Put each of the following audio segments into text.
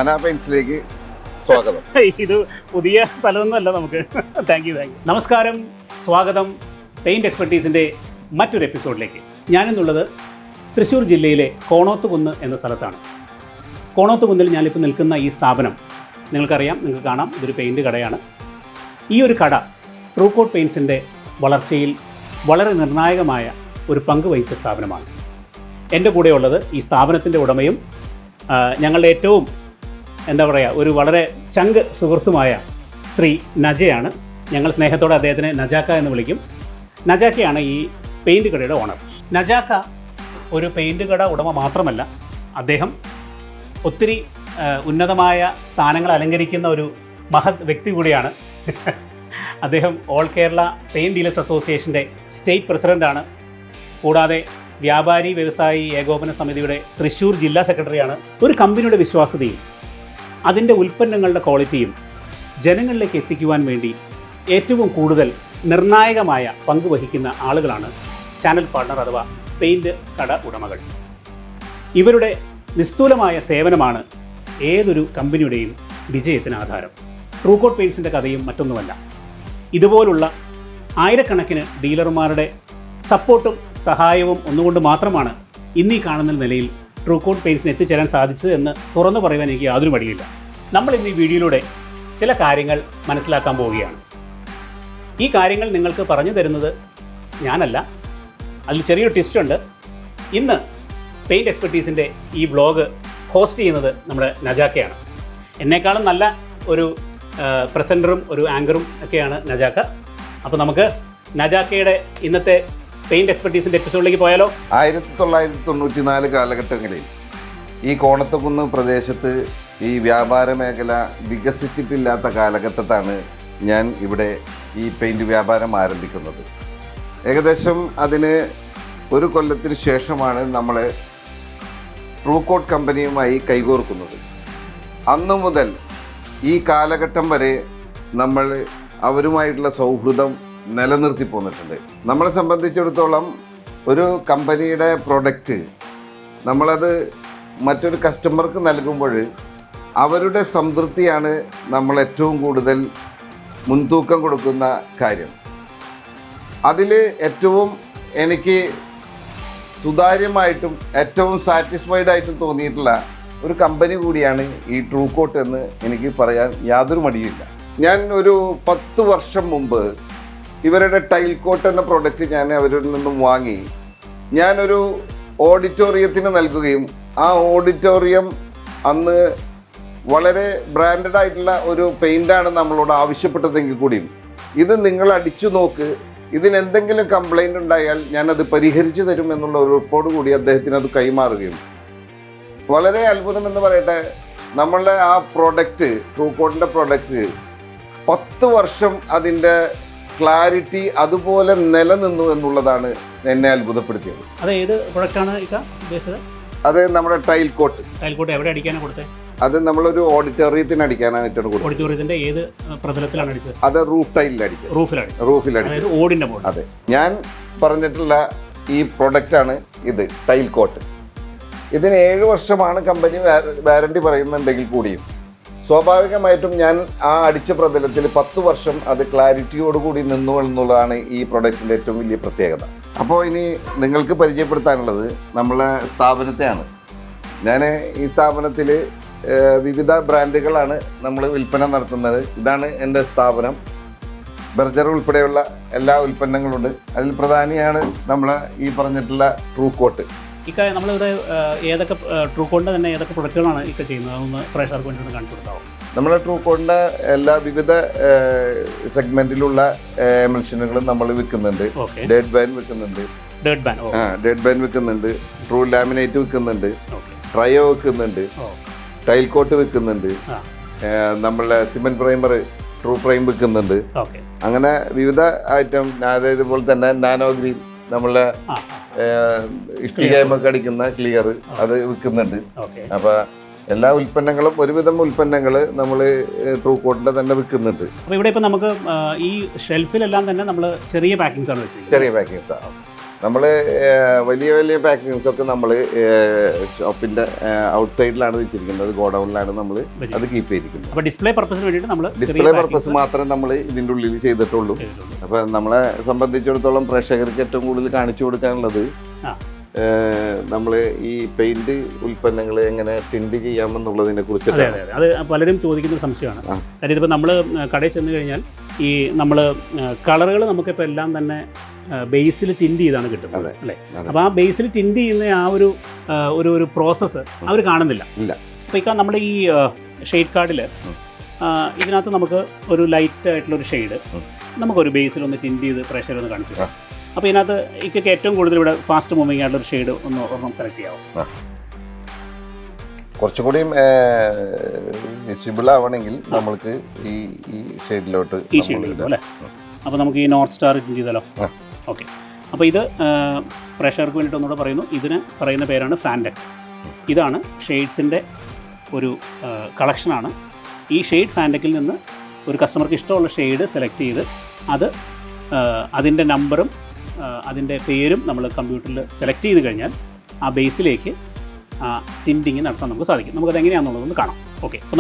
അന പെയിന്റ്സിലേക്ക് സ്വാഗതം. ഇത് പുതിയ സ്ഥലമൊന്നുമല്ല നമുക്ക്. Thank you. നമസ്കാരം, സ്വാഗതം പെയിൻറ് എക്സ്പെർട്ടീസിൻ്റെ മറ്റൊരു എപ്പിസോഡിലേക്ക്. ഞാനിന്നുള്ളത് തൃശ്ശൂർ ജില്ലയിലെ കോണോത്തുകുന്ന് എന്ന സ്ഥലത്താണ്. കോണോത്തുകുന്നിൽ ഞാനിപ്പോൾ നിൽക്കുന്ന ഈ സ്ഥാപനം നിങ്ങൾക്കറിയാം, നിങ്ങൾക്ക് കാണാം, ഇതൊരു പെയിൻറ് കടയാണ്. ഈ ഒരു കട ട്രൂകോട്ട് പെയിൻറ്റ്സിൻ്റെ വളർച്ചയിൽ വളരെ നിർണായകമായ ഒരു പങ്ക് വഹിച്ച സ്ഥാപനമാണ്. എൻ്റെ കൂടെയുള്ളത് ഈ സ്ഥാപനത്തിൻ്റെ ഉടമയും ഞങ്ങളുടെ ഏറ്റവും ഒരു വളരെ ചങ്ക് സുഹൃത്തുമായ ശ്രീ നജയാണ്. ഞങ്ങൾ സ്നേഹത്തോടെ അദ്ദേഹത്തിനെ നജാക്ക എന്ന് വിളിക്കും. നജാക്കയാണ് ഈ പെയിൻറ് കടയുടെ ഓണർ. നജാക്ക ഒരു പെയിൻറ് കട ഉടമ മാത്രമല്ല, അദ്ദേഹം ഒത്തിരി ഉന്നതമായ സ്ഥാനങ്ങൾ അലങ്കരിക്കുന്ന ഒരു മഹത് വ്യക്തി കൂടിയാണ്. അദ്ദേഹം ഓൾ കേരള പെയിൻറ് ഡീലേഴ്സ് അസോസിയേഷൻ്റെ സ്റ്റേറ്റ് പ്രസിഡൻ്റാണ്. കൂടാതെ വ്യാപാരി വ്യവസായി ഏകോപന സമിതിയുടെ തൃശ്ശൂർ ജില്ലാ സെക്രട്ടറിയാണ്. ഒരു കമ്പനിയുടെ വിശ്വാസ്യതയും അതിൻ്റെ ഉൽപ്പന്നങ്ങളുടെ ക്വാളിറ്റിയും ജനങ്ങളിലേക്ക് എത്തിക്കുവാൻ വേണ്ടി ഏറ്റവും കൂടുതൽ നിർണായകമായ പങ്ക് വഹിക്കുന്ന ആളുകളാണ് ചാനൽ പാർട്ണർ അഥവാ പെയിൻറ് കട ഉടമകൾ. ഇവരുടെ നിസ്തൂലമായ സേവനമാണ് ഏതൊരു കമ്പനിയുടെയും വിജയത്തിന് ആധാരം. ട്രൂകോട്ട് പെയിൻറ്റ്സിൻ്റെ കഥയും മറ്റൊന്നുമല്ല. ഇതുപോലുള്ള ആയിരക്കണക്കിന് ഡീലർമാരുടെ സപ്പോർട്ടും സഹായവും ഒന്നുകൊണ്ട് മാത്രമാണ് ഇന്നീ കാണുന്ന നിലയിൽ ട്രൂകോട്ട് പെയിൻറ്റ്സിന് എത്തിച്ചേരാൻ സാധിച്ചത് എന്ന് തുറന്നു പറയുവാൻ എനിക്ക് യാതൊരു മടിയില്ല. നമ്മൾ ഇന്ന് ഈ വീഡിയോയിലൂടെ ചില കാര്യങ്ങൾ മനസ്സിലാക്കാൻ പോവുകയാണ്. ഈ കാര്യങ്ങൾ നിങ്ങൾക്ക് പറഞ്ഞു തരുന്നത് ഞാനല്ല, അതിൽ ചെറിയൊരു ട്വിസ്റ്റുണ്ട്. ഇന്ന് പെയിൻറ് എക്സ്പെർട്ടീസിൻ്റെ ഈ വ്ളോഗ് ഹോസ്റ്റ് ചെയ്യുന്നത് നമ്മുടെ നജാക്കയാണ്. എന്നെക്കാളും നല്ല ഒരു പ്രസൻറ്ററും ഒരു ആങ്കറും ഒക്കെയാണ് നജാക്ക. അപ്പോൾ നമുക്ക് നജാക്കയുടെ ഇന്നത്തെ പെയിൻറ് എക്സ്പെർട്ടീസിൻ്റെ എപ്പിസോഡിലേക്ക് പോയാലോ? 1994 കാലഘട്ടങ്ങളിൽ ഈ കോണത്തുകുന്ന് പ്രദേശത്ത് ഈ വ്യാപാര മേഖല വികസിച്ചിട്ടില്ലാത്ത കാലഘട്ടത്താണ് ഞാൻ ഇവിടെ ഈ പെയിൻറ് വ്യാപാരം ആരംഭിക്കുന്നത്. ഏകദേശം അതിന് ഒരു കൊല്ലത്തിന് ശേഷമാണ് നമ്മൾ ട്രൂകോട്ട് കമ്പനിയുമായി കൈകോർക്കുന്നത്. അന്നു മുതൽ ഈ കാലഘട്ടം വരെ നമ്മൾ അവരുമായിട്ടുള്ള സൗഹൃദം നിലനിർത്തി പോന്നിട്ടുണ്ട്. നമ്മളെ സംബന്ധിച്ചിടത്തോളം ഒരു കമ്പനിയുടെ പ്രൊഡക്റ്റ് നമ്മളത് മറ്റൊരു കസ്റ്റമർക്ക് നൽകുമ്പോൾ അവരുടെ സംതൃപ്തിയാണ് നമ്മൾ ഏറ്റവും കൂടുതൽ മുൻതൂക്കം കൊടുക്കുന്ന കാര്യം. അതിൽ ഏറ്റവും എനിക്ക് സുതാര്യമായിട്ടും ഏറ്റവും സാറ്റിസ്ഫൈഡ് ആയിട്ടും തോന്നിയിട്ടുള്ള ഒരു കമ്പനി കൂടിയാണ് ഈ ട്രൂകോട്ട് എന്ന് എനിക്ക് പറയാൻ യാതൊരു മടിയില്ല. ഞാൻ ഒരു 10 വർഷം മുമ്പ് ഇവരുടെ ടൈൽ കോട്ട് എന്ന പ്രോഡക്റ്റ് ഞാൻ അവരിൽ നിന്നും വാങ്ങി ഞാനൊരു ഓഡിറ്റോറിയത്തിന് നൽകുകയും ആ ഓഡിറ്റോറിയം അന്ന് വളരെ ബ്രാൻഡഡ് ആയിട്ടുള്ള ഒരു പെയിൻ്റാണ് നമ്മളോട് ആവശ്യപ്പെട്ടതെങ്കിൽ കൂടിയും ഇത് നിങ്ങൾ അടിച്ചു നോക്ക്, ഇതിനെന്തെങ്കിലും കംപ്ലൈൻ്റ് ഉണ്ടായാൽ ഞാനത് പരിഹരിച്ചു തരും എന്നുള്ള ഒരു ഉറപ്പോട് കൂടി അദ്ദേഹത്തിന് അത് കൈമാറുകയും, വളരെ അത്ഭുതം എന്ന് പറയട്ടെ, നമ്മളുടെ ആ പ്രോഡക്റ്റ് ട്രൂകോട്ടിൻ്റെ പ്രോഡക്റ്റ് 10 വർഷം അതിൻ്റെ ക്ലാരിറ്റി അതുപോലെ നിലനിന്നു എന്നുള്ളതാണ് എന്നെ അത്ഭുതപ്പെടുത്തിയത്. അത് ഏത് പ്രൊഡക്റ്റാണ് ഉദ്ദേശിച്ചത്? അത് നമ്മുടെ ടൈൽ കോട്ട്. ടൈൽ കോട്ട് എവിടെ അടിക്കാനാണ് കൊടുത്തത്? അത് നമ്മളൊരു ഓഡിറ്റോറിയത്തിന് അടിക്കാനാണ് കൊടുത്തത്. ഓഡിറ്റോറിയത്തിന്റെ ഏത് പ്രതലത്തിലാണ് അടിച്ചത്? അത് റൂഫ് ടൈലിൽ അടിച്ചത്. റൂഫിൽ ഓടിന്റെ മോഡൽ. അതെ, ഞാൻ പറഞ്ഞിട്ടുള്ള ഈ പ്രൊഡക്റ്റാണ് ഇത്, ടൈൽ കോട്ട്. ഇതിന് 7 വർഷമാണ് കമ്പനി വാറണ്ടി പറയുന്നുണ്ടെങ്കിൽ കൂടിയും സ്വാഭാവികമായിട്ടും ഞാൻ ആ അടിച്ച പ്രതലത്തിൽ 10 വർഷം അത് ക്ലാരിറ്റിയോടുകൂടി നിന്നു എന്നുള്ളതാണ് ഈ പ്രൊഡക്റ്റിൻ്റെ ഏറ്റവും വലിയ പ്രത്യേകത. അപ്പോൾ ഇനി നിങ്ങൾക്ക് പരിചയപ്പെടുത്താനുള്ളത് നമ്മളെ സ്ഥാപനത്തെയാണ്. ഞാൻ ഈ സ്ഥാപനത്തിൽ വിവിധ ബ്രാൻഡുകളാണ് നമ്മൾ വിൽപ്പന നടത്തുന്നത്. ഇതാണ് എൻ്റെ സ്ഥാപനം. ബർജർ ഉൾപ്പെടെയുള്ള എല്ലാ ഉൽപ്പന്നങ്ങളുണ്ട്. അതിൽ പ്രധാനിയാണ് നമ്മൾ ഈ പറഞ്ഞിട്ടുള്ള ട്രൂകോട്ട്. നമ്മളിവിടെ ഏതൊക്കെ ട്രൂകോട്ടിൻ്റെ തന്നെ ഏതൊക്കെ പ്രൊഡക്റ്റുകളാണ് ചെയ്യുന്നത്? ഒന്ന് പ്രേക്ഷകർക്ക് വേണ്ടി കാണിച്ചു കൊടുക്കാമോ? നമ്മളെ ട്രൂകോട്ടിൻ്റെ എല്ലാ വിവിധ സെഗ്മെൻറ്റിലുള്ള എമൽഷനുകളും നമ്മൾ വിൽക്കുന്നുണ്ട്. ഡെഡ് ബാൻ വിൽക്കുന്നുണ്ട്, ഡെഡ് ബാൻ വിൽക്കുന്നുണ്ട്, ട്രൂ ലാമിനേറ്റ് വിൽക്കുന്നുണ്ട്, ട്രയോ വിൽക്കുന്നുണ്ട്, ടൈൽ കോട്ട് വിൽക്കുന്നുണ്ട്, നമ്മളുടെ സിമെൻറ്റ് പ്രൈമർ ട്രൂ പ്രൈം വിൽക്കുന്നുണ്ട്. അങ്ങനെ വിവിധ ഐറ്റം. അതേപോലെ തന്നെ നാനോ ഗ്രീൻ, നമ്മളെ ഇഷ്ടികയമൊക്കെ അടിക്കുന്ന ക്ലിയർ, അത് വിൽക്കുന്നുണ്ട്. അപ്പോൾ എല്ലാ ഉൽപ്പന്നങ്ങളും, ഒരുവിധം ഉൽപ്പന്നങ്ങൾ നമ്മൾ ട്രൂകോട്ടിൻ്റെ തന്നെ വിൽക്കുന്നുണ്ട്. അപ്പോൾ ഇവിടെ ഇപ്പോൾ നമുക്ക് ഈ ഷെൽഫിലെല്ലാം തന്നെ നമ്മൾ ചെറിയ പാക്കിങ്സ് ആണ് വെച്ചത്. ചെറിയ പാക്കിങ്സ് ആണ്. നമ്മൾ വലിയ വലിയ പാക്കേജിങ്സ് ഒക്കെ നമ്മൾ ഷോപ്പിന്റെ ഔട്ട് സൈഡിലാണ് വെച്ചിരിക്കുന്നത്, ഗോഡൌണിലാണ് നമ്മൾ അത് കീപ്പ് ചെയ്തിരിക്കുന്നത്. അപ്പോൾ ഡിസ്പ്ലേ പർപ്പസിന് വേണ്ടിയിട്ട് നമ്മൾ ഡിസ്പ്ലേ പർപ്പസ് മാത്രമേ നമ്മൾ ഇതിൻ്റെ ഉള്ളിൽ ചെയ്തിട്ടുള്ളൂ. അപ്പോൾ നമ്മളെ സംബന്ധിച്ചിടത്തോളം പ്രേക്ഷകർക്ക് ഏറ്റവും കൂടുതൽ കാണിച്ചു കൊടുക്കാനുള്ളത് നമ്മൾ ഈ പെയിന്റ് ഉൽപ്പന്നങ്ങൾ എങ്ങനെ ടിൻഡ് ചെയ്യാമെന്നുള്ളതിനെ കുറിച്ച്. അതെ അതെ, അത് പലരും ചോദിക്കുന്ന ഒരു സംശയമാണ്. കാര്യം ഇതിപ്പോൾ നമ്മൾ കടയിൽ ചെന്ന് കഴിഞ്ഞാൽ ഈ നമ്മൾ കളറുകൾ നമുക്കിപ്പോൾ എല്ലാം തന്നെ ബേസിൽ ടിൻഡ് ചെയ്താണ് കിട്ടുന്നത് അല്ലേ. അപ്പോൾ ആ ബേസിൽ ടിൻഡ് ചെയ്യുന്ന ആ ഒരു പ്രോസസ്സ് അവർ കാണുന്നില്ല. അപ്പോൾ ഇപ്പം നമ്മുടെ ഈ ഷെയ്ഡ് കാർഡിൽ ഇതിനകത്ത് നമുക്ക് ഒരു ലൈറ്റ് ആയിട്ടുള്ളൊരു ഷെയ്ഡ് നമുക്കൊരു ബേസിലൊന്ന് ടിൻഡ് ചെയ്ത് പ്രേക്ഷകരൊന്ന് കാണിച്ചു. അപ്പോൾ ഇതിനകത്ത് ഇക്കൊക്കെ ഏറ്റവും കൂടുതൽ ഇവിടെ ഫാസ്റ്റ് മൂവിങ് ആയിട്ടുള്ള ഒരു ഷെയ്ഡ് ഒരെണ്ണം സെലക്ട് ചെയ്യാവും. കുറച്ചുകൂടി വിസിബിൾ ആവണമെങ്കിൽ നമ്മൾക്ക് ഈ ഷെയ്ഡിലോട്ട് ഈ ഷെയ്ഡ് കിട്ടും അല്ലേ. അപ്പോൾ നമുക്ക് ഈ നോർത്ത് സ്റ്റാർ ടിൻഡ് ചെയ്താലോ? ഓക്കെ. അപ്പോൾ ഇത് പ്രേക്ഷകർക്ക് വേണ്ടിയിട്ട് ഒന്നുകൂടെ പറയുന്നു, ഇതിന് പറയുന്ന പേരാണ് ഫാൻഡെക്. ഇതാണ് ഷെയ്ഡ്സിൻ്റെ ഒരു കളക്ഷനാണ്. ഈ ഷെയ്ഡ് ഫാൻഡെക്കിൽ നിന്ന് ഒരു കസ്റ്റമർക്ക് ഇഷ്ടമുള്ള ഷെയ്ഡ് സെലക്ട് ചെയ്ത് അതിൻ്റെ നമ്പറും അതിൻ്റെ പേരും നമ്മൾ കമ്പ്യൂട്ടറിൽ സെലക്ട് ചെയ്ത് കഴിഞ്ഞാൽ ആ ബേസിലേക്ക് ടിൻഡിങ് നടത്താൻ നമുക്ക് സാധിക്കും. നമുക്കത് എങ്ങനെയാണെന്നുള്ളതൊന്ന് കാണാം. ഓക്കെ. അപ്പോൾ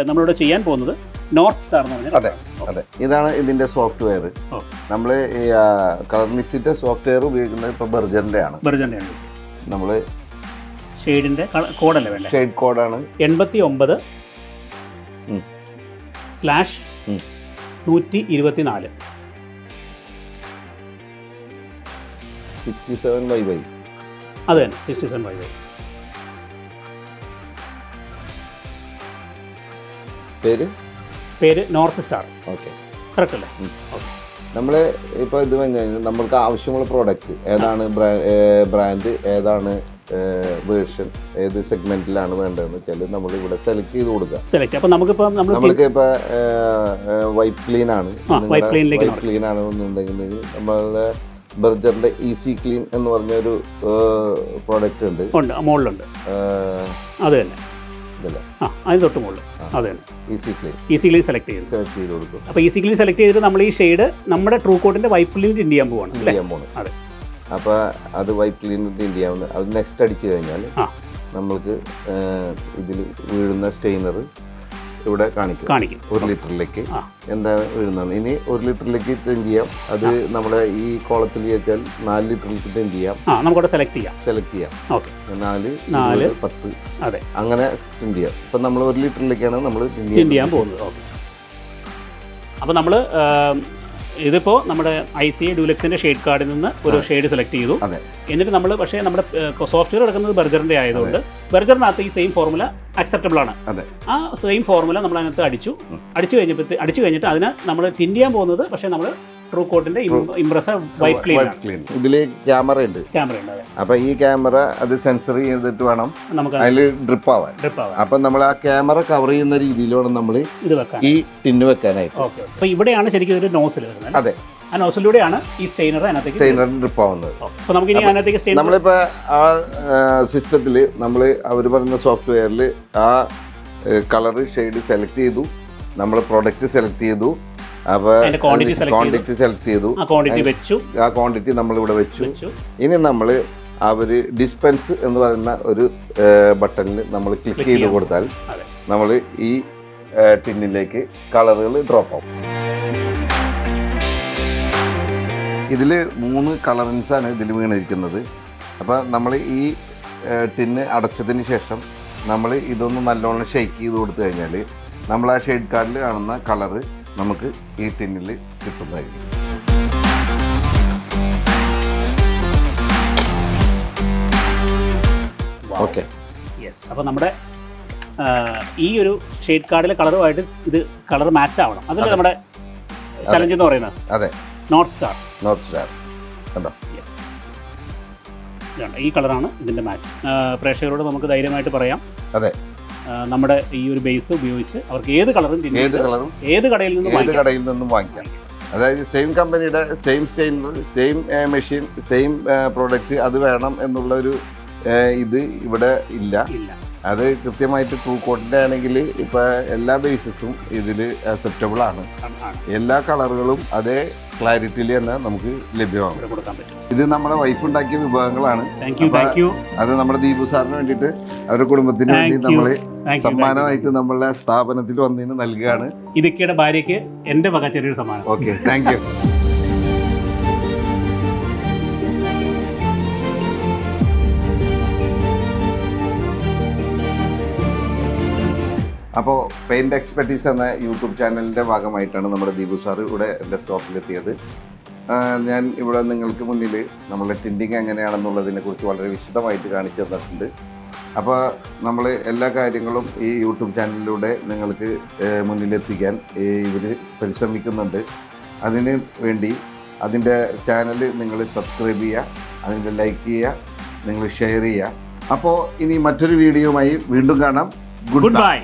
നമ്മളിവിടെ ചെയ്യാൻ പോകുന്നത് നോർത്ത് സ്റ്റാർ എന്ന് പറഞ്ഞാൽ. അതെ അതെ, ഇതാണ് ഇതിൻ്റെ സോഫ്റ്റ്വെയർ. നമ്മൾ ഈ കളർ മിക്സിൻ്റെ സോഫ്റ്റ്വെയർ ഉപയോഗിക്കുന്നത് ഇപ്പോൾ ബെർജറിൻ്റെ ആണ്. നമ്മൾ ഷെയ്ഡിൻ്റെ കോഡല്ലേ വേണ്ടത്? ഷെയ്ഡ് കോഡാണ് 89/124 67/y. അത് തന്നെ 67/y. പേര് നോർത്ത് സ്റ്റാർ. ഓക്കെ, കറക്റ്റ് അല്ലേ? നമ്മൾ ഇപ്പോൾ ഇത് കഴിഞ്ഞാൽ നമ്മൾക്ക് ആവശ്യമുള്ള പ്രോഡക്റ്റ് ഏതാണ്, ബ്രാൻഡ് ഏതാണ്, വേർഷൻ ഏത് സെഗ്മെന്റിലാണ് വേണ്ടതെന്ന് വെച്ചാൽ നമ്മൾ ഇവിടെ സെലക്ട് ചെയ്ത് കൊടുക്കുക. അപ്പോൾ നമ്മൾക്ക് ഇപ്പോൾ വൈറ്റ് ക്ലീൻ ആണ്, വൈറ്റ് ക്ലീൻ ആണെന്നുണ്ടെങ്കിൽ നമ്മളുടെ ബെർജറിന്റെ ഈസി ക്ലീൻ എന്ന് പറഞ്ഞൊരു പ്രോഡക്റ്റ് ഉണ്ട്, മുകളിലുണ്ട്. അത് തന്നെ അതിന് തൊട്ട് മുകളിൽ അത് തന്നെ ഈസി ക്ലീൻ സെലക്ട് ചെയ്ത് കൊടുക്കും. അപ്പോൾ ഈസി ക്ലീൻ സെലക്ട് ചെയ്തിട്ട് നമ്മൾ ഈ ഷെയ്ഡ് നമ്മുടെ ട്രൂ കോട്ടിന്റെ വൈറ്റ് ക്ലീൻ ടിൻഡ് ചെയ്യാൻ പോവാണ്. അതെ. അപ്പോൾ അത് വൈറ്റ് ക്ലീൻ ടിൻഡ് ചെയ്യാവുന്ന അത് നെക്സ്റ്റ് അടിച്ചു കഴിഞ്ഞാൽ നമ്മൾക്ക് ഇതിൽ വീഴുന്ന സ്റ്റെയിനർ ഇവിടെ കാണിക്കും 1 ലിറ്ററിലേക്ക് എന്താണ് വീഴുന്നത്. ഇനി 1 ലിറ്ററിലേക്ക് ടെൻഡ് ചെയ്യാം. അത് നമ്മുടെ ഈ കോളത്തിൽ വെച്ചാൽ 4 ലിറ്ററിലേക്ക് ടെൻഡ് ചെയ്യാം. നമുക്കവിടെ സെലക്ട് ചെയ്യാം. 4, 10 അതെ, അങ്ങനെ ടെൻഡ് ചെയ്യാം. ഇപ്പം നമ്മൾ 1 ലിറ്ററിലേക്കാണ് നമ്മൾ ടെൻഡ് ചെയ്യാൻ പോകുന്നത്. ഓക്കെ. അപ്പോൾ നമ്മൾ ഇതിപ്പോൾ നമ്മുടെ ICA ഡ്യൂലക്സിൻ്റെ ഷെയ്ഡ് കാർഡിൽ നിന്ന് ഒരു ഷെയ്ഡ് സെലക്ട് ചെയ്തു. എന്നിട്ട് നമ്മൾ പക്ഷേ നമ്മുടെ സോഫ്റ്റ്വെയർ എടുക്കുന്നത് ബെർജറിൻ്റെ ആയതുകൊണ്ട് ബെർജറിനകത്ത് ഈ സെയിം ഫോർമുല അക്സെപ്റ്റബിൾ ആണ്. ആ സെയിം ഫോർമുല നമ്മൾ അതിനകത്ത് അടിച്ചു കഴിഞ്ഞിട്ട് അതിന് നമ്മൾ ടിൻഡ് ചെയ്യാൻ പോകുന്നത് പക്ഷേ നമ്മൾ ട്രൂ കോട്ടിന്റെ ഇംപ്രസർ വൈറ്റ് ക്ലീൻ. ഇതില് ക്യാമറ ഉണ്ട്. അപ്പൊ ഈ ക്യാമറ അത് സെൻസർ ചെയ്തിട്ട് വേണം അതിൽ ഡ്രിപ്പ് ആവാൻ. അപ്പൊ നമ്മൾ ആ ക്യാമറ കവർ ചെയ്യുന്ന രീതിയിലാണ് നമ്മൾ ഈ ടിന്ന് വെക്കാനായിട്ട്. അപ്പൊ ഇവിടെയാണ് ശരിക്കും ഒരു നോസിൽ വരുന്നത്. അതെ, ആ നോസിലൂടെയാണ് ഈ സ്റ്റെയിനർ ഡ്രിപ്പ് ആവുന്നത്. അപ്പൊ നമുക്ക് ഇനി അതിനകത്തേക്ക് നമ്മളിപ്പോ ആ സിസ്റ്റത്തില് നമ്മൾ അവർ പറയുന്ന സോഫ്റ്റ്വെയറിൽ ആ കളർ ഷെയ്ഡ് സെലക്ട് ചെയ്തു, നമ്മൾ പ്രൊഡക്റ്റ് സെലക്ട് ചെയ്തു, അപ്പോൾ ക്വാണ്ടിറ്റി സെലക്ട് ചെയ്തു, ആ ക്വാണ്ടിറ്റി നമ്മളിവിടെ വെച്ചു. ഇനി നമ്മൾ അവർ ഡിസ്പെൻസ് എന്ന് പറയുന്ന ഒരു ബട്ടണിൽ നമ്മൾ ക്ലിക്ക് ചെയ്ത് കൊടുത്താൽ നമ്മൾ ഈ ടിന്നിലേക്ക് കളറുകൾ ഡ്രോപ്പ് ആവും. ഇതിൽ 3 കളറിൻസാണ് ഇതിൽ വീണിരിക്കുന്നത്. അപ്പോൾ നമ്മൾ ഈ ടിന്ന് അടച്ചതിന് ശേഷം നമ്മൾ ഇതൊന്ന് നല്ലോണം ഷെയ്ക്ക് ചെയ്ത് കൊടുത്തു കഴിഞ്ഞാൽ നമ്മൾ ആ ഷെയ്ഡ് കാർഡിൽ കാണുന്ന കളറ് നമുക്ക് ഈ ടിന്നിൽ കിട്ടുന്നതായിരിക്കും. Okay, yes. അപ്പോൾ നമ്മുടെ ഈ ഒരു ഷെയ്ഡ് കാർഡിലെ കളറുമായിട്ട് ഇത് കളർ മാച്ച് ആവണം. അതല്ലേ നമ്മുടെ ചലഞ്ച് എന്ന് പറയുന്നത്. അതെ, നോർത്ത് സ്റ്റാർ കണ്ടോ? യെസ്, ഈ കളറാണ് ഇതിൻ്റെ മാച്ച്. പ്രേക്ഷകരോട് നമുക്ക് ധൈര്യമായിട്ട് പറയാം. അതെ, നമ്മുടെ ഈ ഒരു ബേസ് ഉപയോഗിച്ച് അവർക്ക് ഏത് കളറും ഏത് കടയിൽ നിന്നും വാങ്ങിക്കാം. അതായത് സെയിം കമ്പനിയുടെ same stainer, same machine, same product അത് വേണം എന്നുള്ള ഒരു ഇത് ഇവിടെ ഇല്ല. അത് കൃത്യമായിട്ട് ട്രൂ കോട്ടിൻ്റെ ആണെങ്കിൽ ഇപ്പോൾ എല്ലാ ബേസിസും ഇതിൽ അക്സെപ്റ്റബിൾ ആണ്. എല്ലാ കളറുകളും അതേ ക്ലാരിറ്റിയിൽ തന്നെ നമുക്ക് ലഭ്യമാണ്. കൊടുക്കാൻ പറ്റും. ഇത് നമ്മുടെ വൈഫ് ഉണ്ടാക്കിയ വിഭവങ്ങളാണ്. അത് നമ്മുടെ ദീപു സാറിന് വേണ്ടിയിട്ട് അവരുടെ കുടുംബത്തിന് വേണ്ടി നമ്മൾ സമ്മാനമായിട്ട് നമ്മളുടെ സ്ഥാപനത്തിൽ വന്നതിന് നൽകുകയാണ്. ഇതൊക്കെയുടെ ഭാര്യയ്ക്ക് എൻ്റെ വക ചെറിയൊരു സമ്മാനം. Okay, thank you. അപ്പോൾ പെയിൻറ് എക്സ്പെർട്ടീസ് എന്ന യൂട്യൂബ് ചാനലിൻ്റെ ഭാഗമായിട്ടാണ് നമ്മുടെ ദീപു സാർ ഇവിടെ എൻ്റെ സ്റ്റോപ്പിലെത്തിയത്. ഞാൻ ഇവിടെ നിങ്ങൾക്ക് മുന്നിൽ നമ്മളുടെ ടിൻഡിങ് എങ്ങനെയാണെന്നുള്ളതിനെ കുറിച്ച് വളരെ വിശദമായിട്ട് കാണിച്ചു തന്നിട്ടുണ്ട്. അപ്പോൾ നമ്മൾ എല്ലാ കാര്യങ്ങളും ഈ യൂട്യൂബ് ചാനലിലൂടെ നിങ്ങൾക്ക് മുന്നിലെത്തിക്കാൻ ഇവർ പരിശ്രമിക്കുന്നുണ്ട്. അതിന് വേണ്ടി അതിൻ്റെ ചാനൽ നിങ്ങൾ സബ്സ്ക്രൈബ് ചെയ്യുക, അതിൻ്റെ ലൈക്ക് ചെയ്യുക, നിങ്ങൾ ഷെയർ ചെയ്യുക. അപ്പോൾ ഇനി മറ്റൊരു വീഡിയോയുമായി വീണ്ടും കാണാം. Good bye.